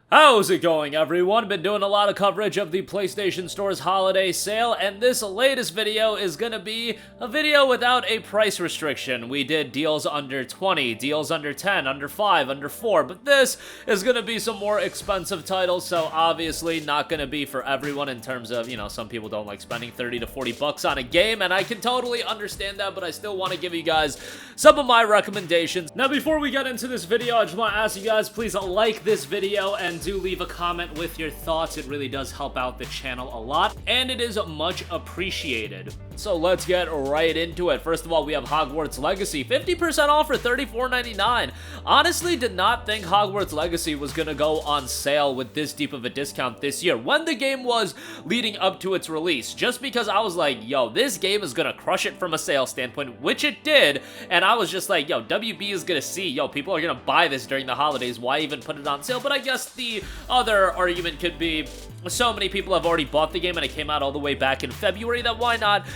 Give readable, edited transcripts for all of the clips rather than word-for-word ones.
How's it going, everyone? Been doing a lot of coverage of the PlayStation Store's holiday sale, and this latest video is gonna be a video without a price restriction. We did deals under 20, deals under 10, under 5, under 4, but this is gonna be some more expensive titles, so obviously not gonna be for everyone in terms of, you know, some people don't like spending 30 to 40 bucks on a game, and I can totally understand that, but I still want to give you guys some of my recommendations. Now, before we get into this video, I just want to ask you guys, please like this video and do leave a comment with your thoughts. It really does help out the channel a lot, and it is much appreciated. So let's get right into it. First of all, we have Hogwarts Legacy, 50% off for $34.99. Honestly, did not think Hogwarts Legacy was gonna go on sale with this deep of a discount this year when the game was leading up to its release, just because I was like, yo, this game is gonna crush it from a sales standpoint, which it did, and I was just like, yo, WB is gonna see, yo, people are gonna buy this during the holidays, why even put it on sale? But I guess the other argument could be so many people have already bought the game and it came out all the way back in February that why not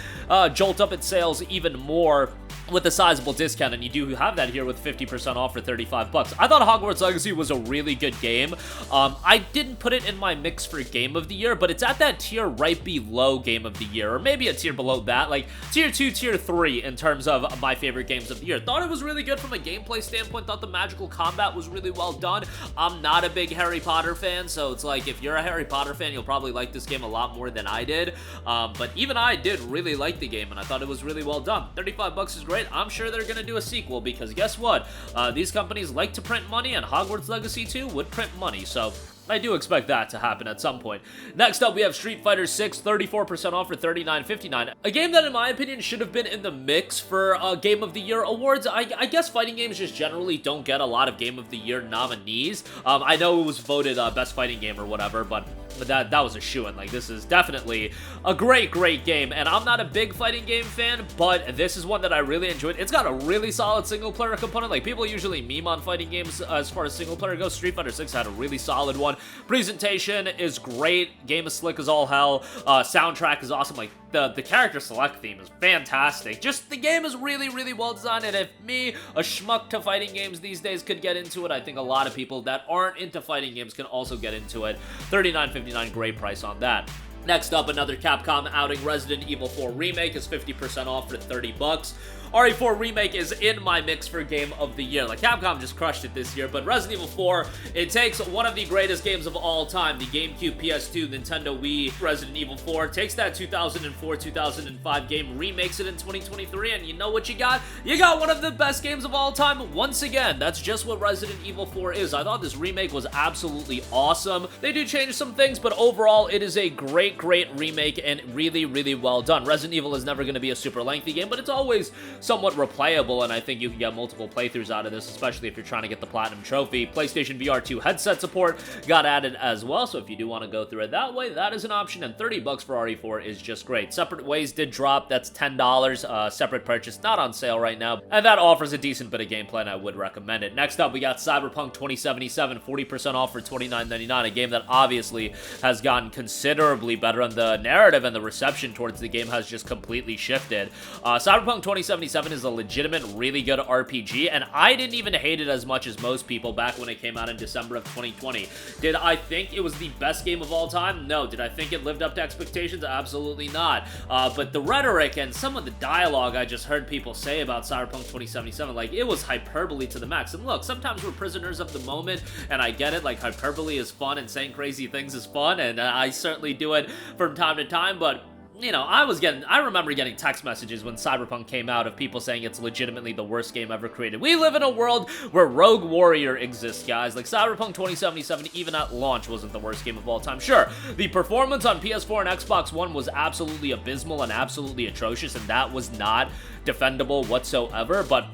jolt up its sales even more with a sizable discount, and you do have that here with 50% off for 35 bucks. I thought Hogwarts Legacy was a really good game. I didn't put it in my mix for Game of the Year, but it's at that tier right below Game of the Year, or maybe a tier below that, like tier 2, tier 3 in terms of my favorite games of the year. Thought it was really good from a gameplay standpoint, thought the magical combat was really well done. I'm not a big Harry Potter fan, so it's like if you're a Harry Potter fan, you'll probably like this game a lot more than I did. But even I did really like the game, and I thought it was really well done. 35 bucks is great. I'm sure they're gonna do a sequel because guess what? These companies like to print money, and Hogwarts Legacy 2 would print money, so I do expect that to happen at some point. Next up, we have Street Fighter 6, 34% off for $39.59. A game that, in my opinion, should have been in the mix for Game of the Year awards. I guess fighting games just generally don't get a lot of Game of the Year nominees. I know it was voted Best Fighting Game or whatever, but that was a shoo-in. Like, this is definitely a great game, and I'm not a big fighting game fan, but this is one that I really enjoyed. It's got a really solid single-player component. Like, people usually meme on fighting games as far as single-player goes. Street Fighter 6 had a really solid one. Presentation is great. Game is slick as all hell. Soundtrack is awesome. Like, the character select theme is fantastic. Just, the game is really well designed, and if me, a schmuck to fighting games these days, could get into it, I think a lot of people that aren't into fighting games can also get into it. $39.59, great price on that. Next up, another Capcom outing, Resident Evil 4 Remake is 50% off for 30 bucks. RE4 Remake is in my mix for Game of the Year. Like, Capcom just crushed it this year, but Resident Evil 4, it takes one of the greatest games of all time, the GameCube, PS2, Nintendo Wii, Resident Evil 4, takes that 2004-2005 game, remakes it in 2023, and you know what you got? You got one of the best games of all time once again. That's just what Resident Evil 4 is. I thought this remake was absolutely awesome. They do change some things, but overall, it is a great remake and really well done. Resident Evil is never going to be a super lengthy game, but it's always somewhat replayable, and I think you can get multiple playthroughs out of this, especially if you're trying to get the Platinum Trophy. PlayStation VR 2 headset support got added as well, so if you do want to go through it that way, that is an option, and 30 bucks for RE4 is just great. Separate Ways did drop. That's $10, separate purchase, not on sale right now, and that offers a decent bit of gameplay, and I would recommend it. Next up, we got Cyberpunk 2077, 40% off for $29.99, a game that obviously has gotten considerably better, and the narrative and the reception towards the game has just completely shifted. Cyberpunk 2077 is a legitimate, really good RPG, and I didn't even hate it as much as most people back when it came out in December of 2020. Did I think it was the best game of all time? No. Did I think it lived up to expectations? Absolutely not. But the rhetoric and some of the dialogue I just heard people say about Cyberpunk 2077, like, it was hyperbole to the max. And look, sometimes we're prisoners of the moment, and I get it, like, hyperbole is fun, and saying crazy things is fun, and I certainly do it from time to time, but you know, I remember getting text messages when Cyberpunk came out of people saying it's legitimately the worst game ever created. We live in a world where Rogue Warrior exists, guys. Like, Cyberpunk 2077, even at launch, wasn't the worst game of all time. Sure, the performance on PS4 and Xbox One was absolutely abysmal and absolutely atrocious, and that was not defendable whatsoever, but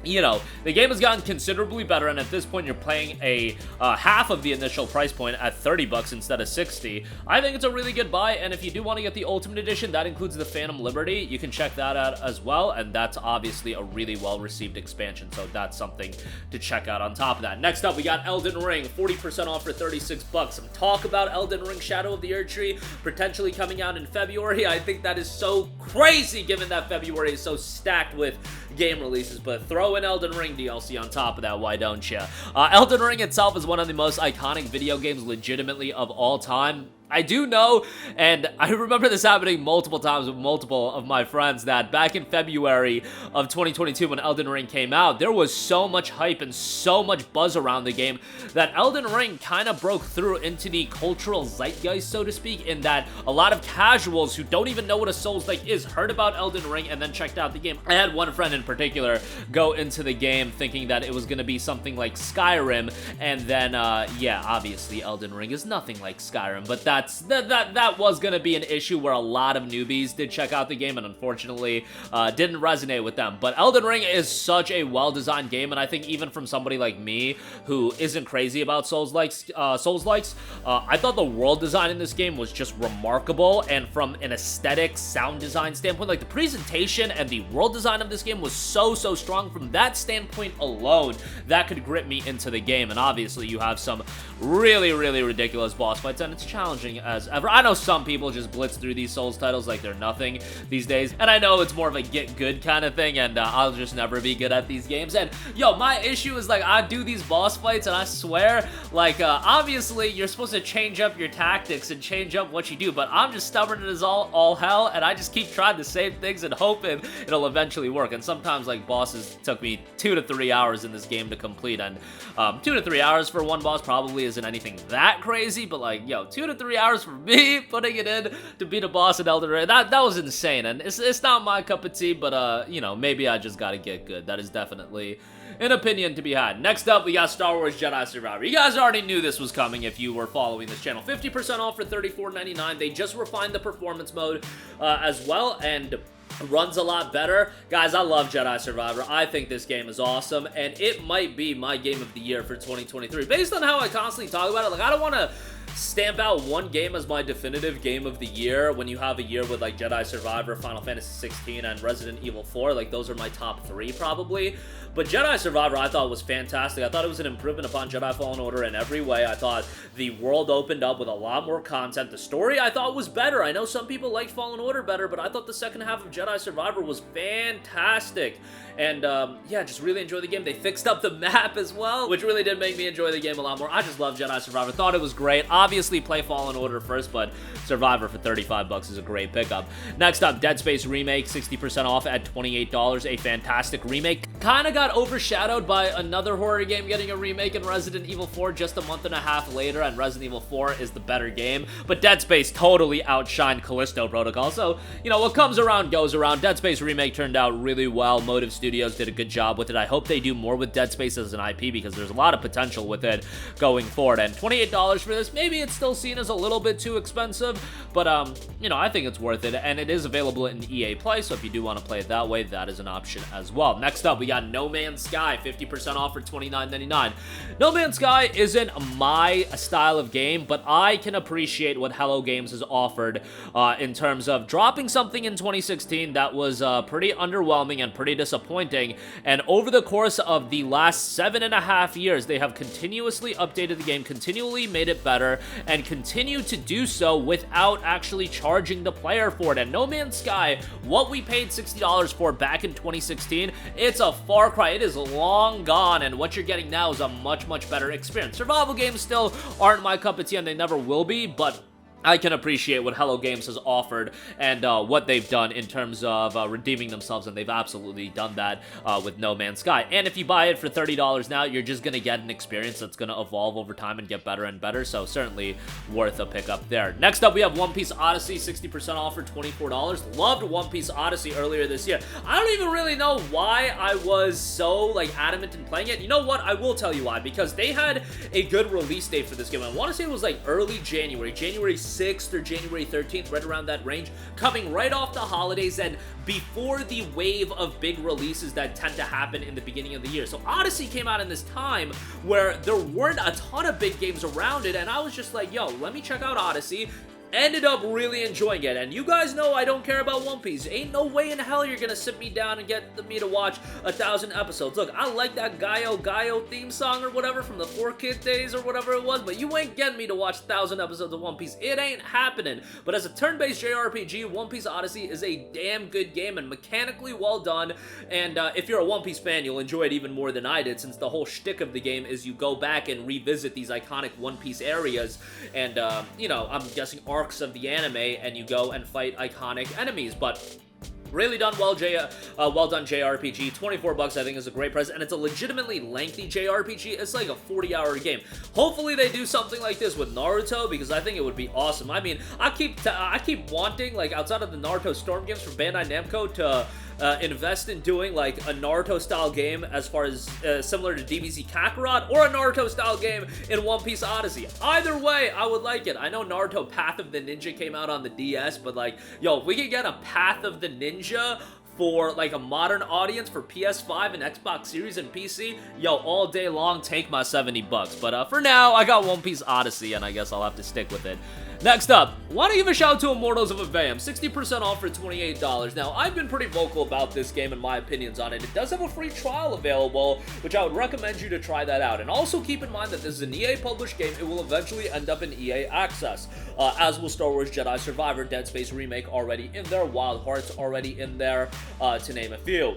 you know, the game has gotten considerably better, and at this point you're paying a half of the initial price point at 30 bucks instead of 60. I think it's a really good buy, and if you do want to get the Ultimate Edition, that includes the Phantom Liberty. You can check that out as well, and that's obviously a really well-received expansion, so that's something to check out on top of that. Next up, we got Elden Ring, 40% off for 36 bucks. Some talk about Elden Ring Shadow of the Erdtree potentially coming out in February. I think that is so crazy given that February is so stacked with game releases, but throw throw in Elden Ring DLC on top of that, why don't you? Elden Ring itself is one of the most iconic video games legitimately of all time. I do know, and I remember this happening multiple times with multiple of my friends, that back in February of 2022 when Elden Ring came out, there was so much hype and so much buzz around the game that Elden Ring kind of broke through into the cultural zeitgeist, so to speak, in that a lot of casuals who don't even know what a Souls-like is heard about Elden Ring and then checked out the game. I had one friend in particular go into the game thinking that it was going to be something like Skyrim, and then, yeah, obviously Elden Ring is nothing like Skyrim, but that was gonna be an issue where a lot of newbies did check out the game and unfortunately didn't resonate with them. But Elden Ring is such a well-designed game, and I think even from somebody like me who isn't crazy about Souls-likes, I thought the world design in this game was just remarkable, and from an aesthetic sound design standpoint, like the presentation and the world design of this game was so strong. From that standpoint alone, that could grip me into the game. And obviously you have some really ridiculous boss fights, and it's challenging as ever. I know some people just blitz through these Souls titles like they're nothing these days, and I know it's more of a get good kind of thing, and I'll just never be good at these games. And yo, my issue is, like, I do these boss fights and I swear, like, obviously you're supposed to change up your tactics and change up what you do, but I'm just stubborn as all hell, and I just keep trying the same things and hoping it'll eventually work. And sometimes, like, bosses took me 2 to 3 hours in this game to complete, and 2 to 3 hours for one boss probably isn't anything that crazy, but, like, yo, 2 to 3 hours for me putting it in to beat a boss in Elden Ring, that was insane. And it's not my cup of tea, but you know, maybe I just gotta get good. That is definitely an opinion to be had. Next up, we got Star Wars Jedi Survivor. You guys already knew this was coming if you were following this channel. 50% off for $34.99. They just refined the performance mode as well, and runs a lot better. Guys, I love Jedi Survivor. I think this game is awesome, and it might be my game of the year for 2023. Based on how I constantly talk about it, like, I don't want to stamp out one game as my definitive game of the year when you have a year with, like, Jedi Survivor, Final Fantasy 16, and Resident Evil 4. Like, those are my top 3 probably. But Jedi Survivor I thought was fantastic. I thought it was an improvement upon Jedi Fallen Order in every way. I thought the world opened up with a lot more content. The story I thought was better. I know some people liked Fallen Order better, but I thought the second half of Jedi Survivor was fantastic. And yeah, just really enjoyed the game. They fixed up the map as well, which really did make me enjoy the game a lot more. I just love Jedi Survivor. Thought it was great. Obviously play Fallen Order first, but Survivor for 35 bucks is a great pickup. Next up, Dead Space Remake, 60% off at $28. A fantastic remake. Kind of got overshadowed by another horror game getting a remake in Resident Evil 4 just a month and a half later, and Resident Evil 4 is the better game. But Dead Space totally outshined Callisto Protocol. So, you know, what comes around goes around. Dead Space Remake turned out really well. Motive Studios did a good job with it. I hope they do more with Dead Space as an IP because there's a lot of potential with it going forward. And $28 for this, maybe it's still seen as a little bit too expensive, but you know, I think it's worth it, and it is available in EA Play, so if you do want to play it that way, that is an option as well. Next up, we got No Man's Sky, 50% off for $29.99. No Man's Sky isn't my style of game, but I can appreciate what Hello Games has offered in terms of dropping something in 2016 that was pretty underwhelming and pretty disappointing, and over the course of the last 7.5 years, they have continuously updated the game, continually made it better, and continue to do so without actually charging the player for it. And No Man's Sky, what we paid $60 for back in 2016, it's a far cry. It is long gone, and what you're getting now is a much better experience. Survival games still aren't my cup of tea, and they never will be, but I can appreciate what Hello Games has offered and what they've done in terms of redeeming themselves, and they've absolutely done that with No Man's Sky. And if you buy it for $30 now, you're just going to get an experience that's going to evolve over time and get better and better, so certainly worth a pickup there. Next up, we have One Piece Odyssey, 60% off for $24. Loved One Piece Odyssey earlier this year. I don't even really know why I was so, like, adamant in playing it. You know what? I will tell you why, because they had a good release date for this game. I want to say it was, like, early January 6th or January 13th, right around that range, coming right off the holidays and before the wave of big releases that tend to happen in the beginning of the year. So Odyssey came out in this time where there weren't a ton of big games around it, and I was just like, yo, let me check out Odyssey. ended up really enjoying it. And you guys know I don't care about One Piece. Ain't no way in hell you're gonna sit me down and get me to watch 1,000 episodes. Look, I like that Gaio theme song or whatever from the 4Kid days or whatever it was, but you ain't getting me to watch 1,000 episodes of One Piece. It ain't happening. But as a turn-based JRPG, One Piece Odyssey is a damn good game and mechanically well done. And if you're a One Piece fan, you'll enjoy it even more than I did, since the whole shtick of the game is you go back and revisit these iconic One Piece areas and, you know, I'm guessing arcs of the anime, and you go and fight iconic enemies. But really done well, well done JRPG. 24 bucks I think is a great price, and it's a legitimately lengthy JRPG. It's like a 40-hour game. Hopefully they do something like this with Naruto, because I think it would be awesome. I mean, I keep wanting, like, outside of the Naruto Storm games from Bandai Namco, to invest in doing like a Naruto-style game as far as similar to DBZ Kakarot, or a Naruto-style game in One Piece Odyssey. Either way, I would like it. I know Naruto Path of the Ninja came out on the DS, but like, yo, if we could get a Path of the Ninja for like a modern audience for PS5 and Xbox Series and PC, yo, all day long, take my 70 bucks. But for now, I got One Piece Odyssey, and I guess I'll have to stick with it. Next up, want to give a shout out to Immortals of Aveum, 60% off for $28. Now, I've been pretty vocal about this game and my opinions on it. It does have a free trial available, which I would recommend you to try that out. And also keep in mind that this is an EA published game. It will eventually end up in EA Access, as will Star Wars Jedi Survivor, Dead Space Remake already in there, Wild Hearts already in there, to name a few.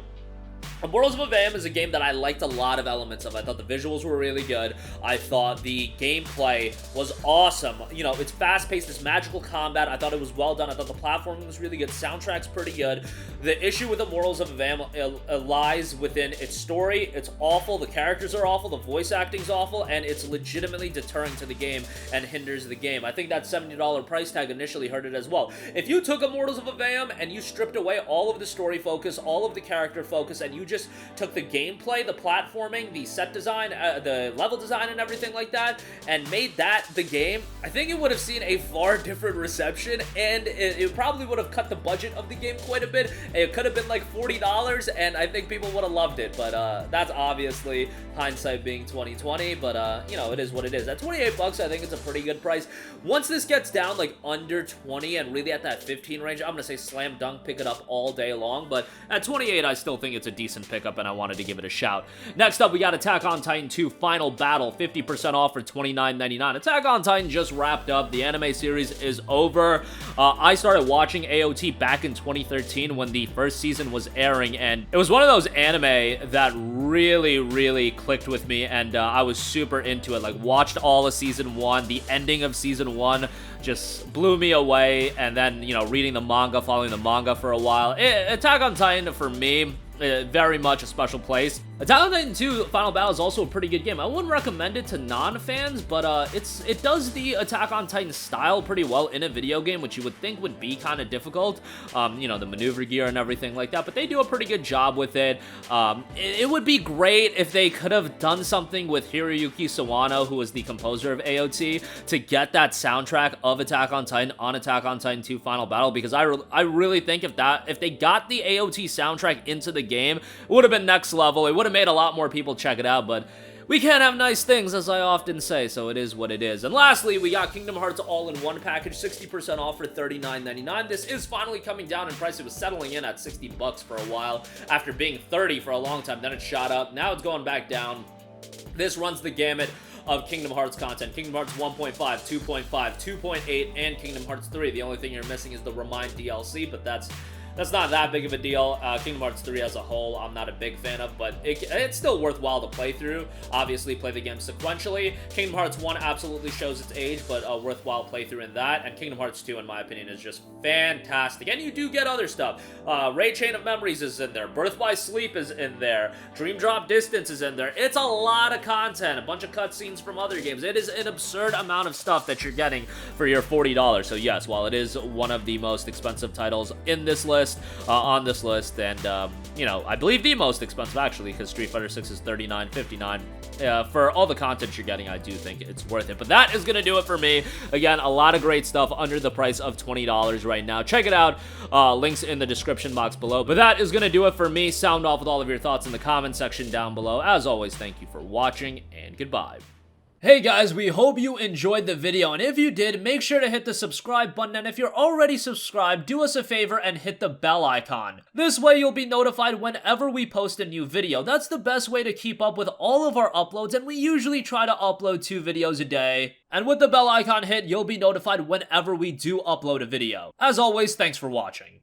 Immortals of Aveum is a game that I liked a lot of elements of. I thought the visuals were really good. I thought the gameplay was awesome. You know, it's fast-paced, it's magical combat. I thought it was well done. I thought the platforming was really good. Soundtrack's pretty good. The issue with Immortals of Aveum lies within its story. It's awful. The characters are awful. The voice acting's awful. And it's legitimately deterring to the game and hinders the game. I think that $70 price tag initially hurt it as well. If you took Immortals of Aveum and you stripped away all of the story focus, all of the character focus, and you just took the gameplay, the platforming, the set design, the level design and everything like that, and made that the game, I think it would have seen a far different reception, and it probably would have cut the budget of the game quite a bit. It could have been like $40, and I think people would have loved it, but that's obviously hindsight being 2020, but you know, it is what it is. At 28 bucks, I think it's a pretty good price. Once this gets down like under 20 and really at that 15 range, I'm gonna say slam dunk, pick it up all day long, but at 28, I still think it's a decent pickup, and I wanted to give it a shout. Next up, we got Attack on Titan 2 Final Battle, 50% off for $29.99. Attack on Titan just wrapped up. The anime series is over. I started watching AOT back in 2013 when the first season was airing, and it was one of those anime that really clicked with me, and I was super into it. Like, watched all of season 1. The ending of season 1 just blew me away, and then, you know, reading the manga, following the manga for a while. Attack on Titan, for me, very much a special place. Attack on Titan 2 Final Battle is also a pretty good game. I wouldn't recommend it to non-fans, but it does the Attack on Titan style pretty well in a video game, which you would think would be kind of difficult. You know, the maneuver gear and everything like that, but they do a pretty good job with it. It would be great if they could have done something with Hiroyuki Sawano, who is the composer of AOT, to get that soundtrack of Attack on Titan on Attack on Titan 2 Final Battle, because I really think if they got the AOT soundtrack into the game, it would have been next level. It would have made a lot more people check it out, but we can't have nice things, as I often say, so it is what it is. And lastly, we got Kingdom Hearts All-in-One package, 60% off for $39.99. This is finally coming down in price. It was settling in at 60 bucks for a while after being 30 for a long time. Then it shot up. Now it's going back down. This runs the gamut of Kingdom Hearts content. Kingdom Hearts 1.5, 2.5, 2.8, and Kingdom Hearts 3. The only thing you're missing is the Remind DLC, but that's not that big of a deal. Kingdom Hearts 3 as a whole, I'm not a big fan of, but it's still worthwhile to play through. Obviously, play the game sequentially. Kingdom Hearts 1 absolutely shows its age, but a worthwhile playthrough in that. And Kingdom Hearts 2, in my opinion, is just fantastic. And you do get other stuff. Raid Chain of Memories is in there. Birth by Sleep is in there. Dream Drop Distance is in there. It's a lot of content. A bunch of cutscenes from other games. It is an absurd amount of stuff that you're getting for your $40. So yes, while it is one of the most expensive titles in this list, on this list, and you know, I believe the most expensive actually, because Street Fighter 6 is $39.59. For all the content you're getting, I do think it's worth it. But that is gonna do it for me. Again, a lot of great stuff under the price of $20 right now. Check it out. Links in the description box below. But that is gonna do it for me. Sound off with all of your thoughts in the comment section down below. As always, thank you for watching, and goodbye. Hey guys, we hope you enjoyed the video, and if you did, make sure to hit the subscribe button, and if you're already subscribed, do us a favor and hit the bell icon. This way you'll be notified whenever we post a new video. That's the best way to keep up with all of our uploads, and we usually try to upload 2 videos a day. And with the bell icon hit, you'll be notified whenever we do upload a video. As always, thanks for watching.